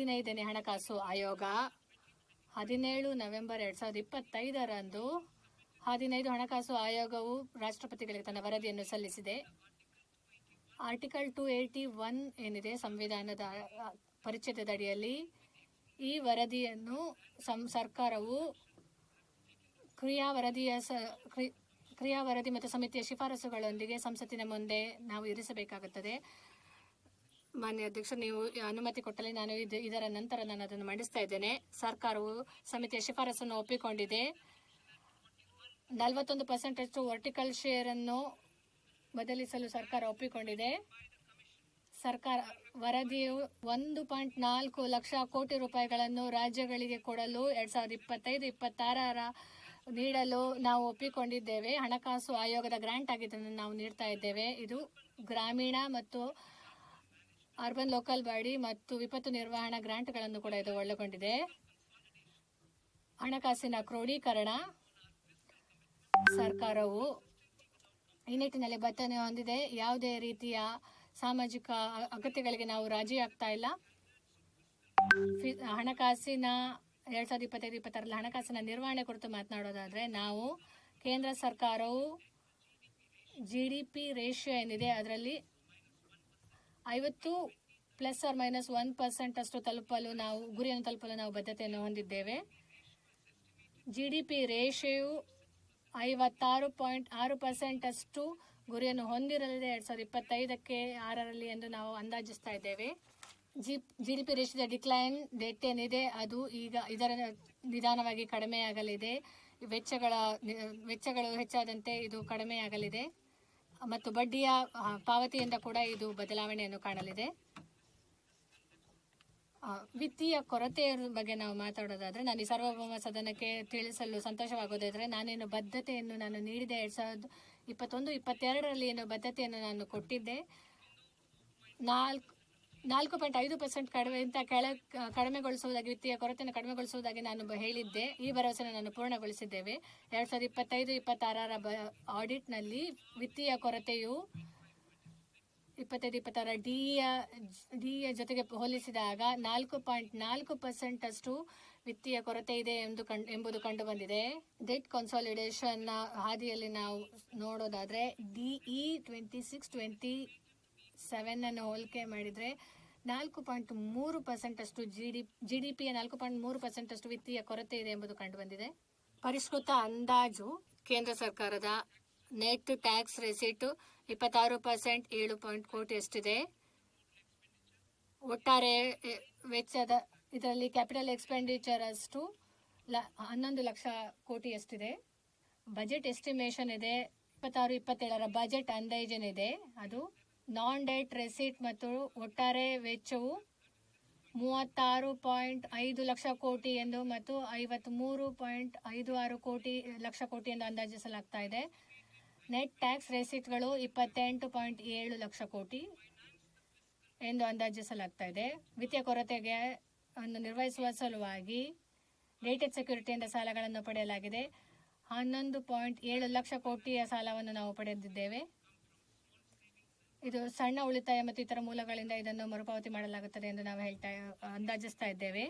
15ನೇ ಹಣಕಾಸು ಆಯೋಗ 17 ನವೆಂಬರ್ 2025ರಂದು 15 ಹಣಕಾಸು ಆಯೋಗವು ರಾಷ್ಟ್ರಪತಿಗಳಿಗೆ ತನ್ನ ವರದಿಯನ್ನು ಸಲ್ಲಿಸಿದೆ. ಆರ್ಟಿಕಲ್ 281 ಏನಿದೆ ಸಂವಿಧಾನದ ಪರಿಚ್ಛೇದದ ಅಡಿಯಲ್ಲಿ ಈ ವರದಿಯನ್ನು ಸರ್ಕಾರವು ಕ್ರಿಯಾ ವರದಿ ಮತ್ತು ಸಮಿತಿಯ ಶಿಫಾರಸುಗಳೊಂದಿಗೆ ಸಂಸತ್ತಿನ ಮುಂದೆ ನಾವು ಇರಿಸಬೇಕಾಗುತ್ತದೆ. ಮಾನ್ಯ ಅಧ್ಯಕ್ಷ, ನೀವು ಅನುಮತಿ ಕೊಟ್ಟಲ್ಲಿ ನಾನು ಇದರ ನಂತರ ನಾನು ಅದನ್ನು ಮಂಡಿಸ್ತಾ ಇದ್ದೇನೆ. ಸರ್ಕಾರವು ಸಮಿತಿಯ ಶಿಫಾರಸನ್ನು ಒಪ್ಪಿಕೊಂಡಿದೆ. 41% ವರ್ಟಿಕಲ್ ಶೇರ್ ಅನ್ನು ಬದಲಿಸಲು ಸರ್ಕಾರ ಒಪ್ಪಿಕೊಂಡಿದೆ. ಸರ್ಕಾರ ವರದಿಯು 1.4 ಲಕ್ಷ ಕೋಟಿ ರೂಪಾಯಿಗಳನ್ನು ರಾಜ್ಯಗಳಿಗೆ ಕೊಡಲು 2025-26 ನೀಡಲು ನಾವು ಒಪ್ಪಿಕೊಂಡಿದ್ದೇವೆ. ಹಣಕಾಸು ಆಯೋಗದ ಗ್ರಾಂಟ್ ಆಗಿದ್ದನ್ನು ನಾವು ನೀಡ್ತಾ ಇದ್ದೇವೆ. ಇದು ಗ್ರಾಮೀಣ ಮತ್ತು ಅರ್ಬನ್ ಲೋಕಲ್ ಬಾಡಿ ಮತ್ತು ವಿಪತ್ತು ನಿರ್ವಹಣಾ ಗ್ರಾಂಟ್ಗಳನ್ನು ಕೂಡ ಇದು ಒಳಗೊಂಡಿದೆ. ಹಣಕಾಸಿನ ಕ್ರೋಢೀಕರಣ ಸರ್ಕಾರವು ಈ ನಿಟ್ಟಿನಲ್ಲಿ ಬದ್ಧತೆ ಹೊಂದಿದೆ. ಯಾವುದೇ ರೀತಿಯ ಸಾಮಾಜಿಕ ಅಗತ್ಯಗಳಿಗೆ ನಾವು ರಾಜಿ ಆಗ್ತಾ ಇಲ್ಲ. ಹಣಕಾಸಿನ 2025-26 ಹಣಕಾಸಿನ ನಿರ್ವಹಣೆ ಕುರಿತು ಮಾತನಾಡೋದಾದ್ರೆ, ನಾವು ಕೇಂದ್ರ ಸರ್ಕಾರವು GDP ರೇಷಿಯೋ ಏನಿದೆ ಅದರಲ್ಲಿ 50 ±1% ಅಷ್ಟು ಗುರಿಯನ್ನು ತಲುಪಲು ನಾವು ಬದ್ಧತೆಯನ್ನು ಹೊಂದಿದ್ದೇವೆ. GDP ರೇಷಿಯೋ 56.6% ಅಷ್ಟು ಗುರಿಯನ್ನು ಹೊಂದಿರಲಿದೆ 2025-26 ಎಂದು ನಾವು ಅಂದಾಜಿಸ್ತಾ ಇದ್ದೇವೆ. GDP ರೇಷಿಯೋದ ಡಿಕ್ಲೈನ್ ಡೇಟ್ ಏನಿದೆ ಅದು ಈಗ ಇದರ ನಿಧಾನವಾಗಿ ಕಡಿಮೆಯಾಗಲಿದೆ. ವೆಚ್ಚಗಳು ಹೆಚ್ಚಾದಂತೆ ಇದು ಕಡಿಮೆಯಾಗಲಿದೆ ಮತ್ತು ಬಡ್ಡಿಯ ಪಾವತಿಯಿಂದ ಕೂಡ ಇದು ಬದಲಾವಣೆಯನ್ನು ಕಾಣಲಿದೆ. ವಿತ್ತೀಯ ಕೊರತೆಯ ಬಗ್ಗೆ ನಾವು ಮಾತಾಡೋದಾದ್ರೆ, ನಾನು ಈ ಸಾರ್ವಭೌಮ ಸದನಕ್ಕೆ ತಿಳಿಸಲು ಸಂತೋಷವಾಗೋದಾದ್ರೆ, ನಾನೇನು ಬದ್ಧತೆಯನ್ನು ನಾನು ನೀಡಿದೆ 2021-22 ಏನು ಬದ್ಧತೆಯನ್ನು ನಾನು ಕೊಟ್ಟಿದ್ದೆ. 4.5% ಕಡಿಮೆಗೊಳಿಸುವುದಾಗಿ, ವಿತ್ತೀಯ ಕೊರತೆಯನ್ನು ಕಡಿಮೆಗೊಳಿಸುವುದಾಗಿ ನಾನು ಹೇಳಿದ್ದೆ. ಈ ಭರವಸೆಯನ್ನು ನಾನು ಪೂರ್ಣಗೊಳಿಸಿದ್ದೇವೆ. 2025-26 ಆಡಿಟ್ನಲ್ಲಿ ವಿತ್ತೀಯ ಕೊರತೆಯು 25-26 ಡಿಯ ಜೊತೆಗೆ ಹೋಲಿಸಿದಾಗ 4.4% ಅಷ್ಟು ವಿತ್ತೀಯ ಕೊರತೆ ಇದೆ ಎಂಬುದು ಕಂಡು ಬಂದಿದೆ. ಡೆಟ್ ಕನ್ಸಾಲಿಡೇಷನ್ ಹಾದಿಯಲ್ಲಿ ನಾವು ನೋಡೋದಾದ್ರೆ DE 26-27 ಅನ್ನು ಹೋಲಿಕೆ ಮಾಡಿದ್ರೆ 4.3% ಅಷ್ಟು GDPಯ 4.3% ಅಷ್ಟು ವಿತ್ತೀಯ ಕೊರತೆ ಇದೆ ಎಂಬುದು ಕಂಡು ಬಂದಿದೆ. ಪರಿಷ್ಕೃತ ಅಂದಾಜು ಕೇಂದ್ರ ಸರ್ಕಾರದ ನೆಟ್ ಟ್ಯಾಕ್ಸ್ ರೆಸಿಟ್ 26% 7 ಕೋಟಿ ಅಷ್ಟಿದೆ. ಒಟ್ಟಾರೆ ವೆಚ್ಚದ ಇದರಲ್ಲಿ ಕ್ಯಾಪಿಟಲ್ ಎಕ್ಸ್ಪೆಂಡಿಚರ್ ಅಷ್ಟು 11 ಲಕ್ಷ ಕೋಟಿ ಅಷ್ಟಿದೆ. ಬಜೆಟ್ ಎಸ್ಟಿಮೇಷನ್ ಇದೆ 26-27 ಬಜೆಟ್ ಅಂದಾಜೇನಿದೆ ಅದು ನಾನ್ ಡೆಟ್ ರೆಸಿಟ್ ಮತ್ತು ಒಟ್ಟಾರೆ ವೆಚ್ಚವು 36.5 ಲಕ್ಷ ಕೋಟಿ ಎಂದು ಮತ್ತು 53.56 ಲಕ್ಷ ಕೋಟಿ ಎಂದು ಅಂದಾಜಿಸಲಾಗ್ತಾ ಇದೆ. ನೆಟ್ ಟ್ಯಾಕ್ಸ್ ರೆಸಿಟ್ಗಳು 28.7 ಲಕ್ಷ ಕೋಟಿ ಎಂದು ಅಂದಾಜಿಸಲಾಗ್ತಾ ಇದೆ. ವಿತ್ತೀಯ ಕೊರತೆಗೆ ಅನ್ನು ನಿರ್ವಹಿಸುವ ಸಲುವಾಗಿ ಡೇಟೆಡ್ ಸೆಕ್ಯೂರಿಟಿಯಿಂದ ಸಾಲಗಳನ್ನು ಪಡೆಯಲಾಗಿದೆ. 11.7 ಲಕ್ಷ ಕೋಟಿಯ ಸಾಲವನ್ನು ನಾವು ಪಡೆದಿದ್ದೇವೆ. ಇದು ಸಣ್ಣ ಉಳಿತಾಯ ಮತ್ತು ಇತರ ಮೂಲಗಳಿಂದ ಇದನ್ನು ಮರುಪಾವತಿ ಮಾಡಲಾಗುತ್ತದೆ ಎಂದು ನಾವು ಅಂದಾಜಿಸ್ತಾ ಇದ್ದೇವೆ.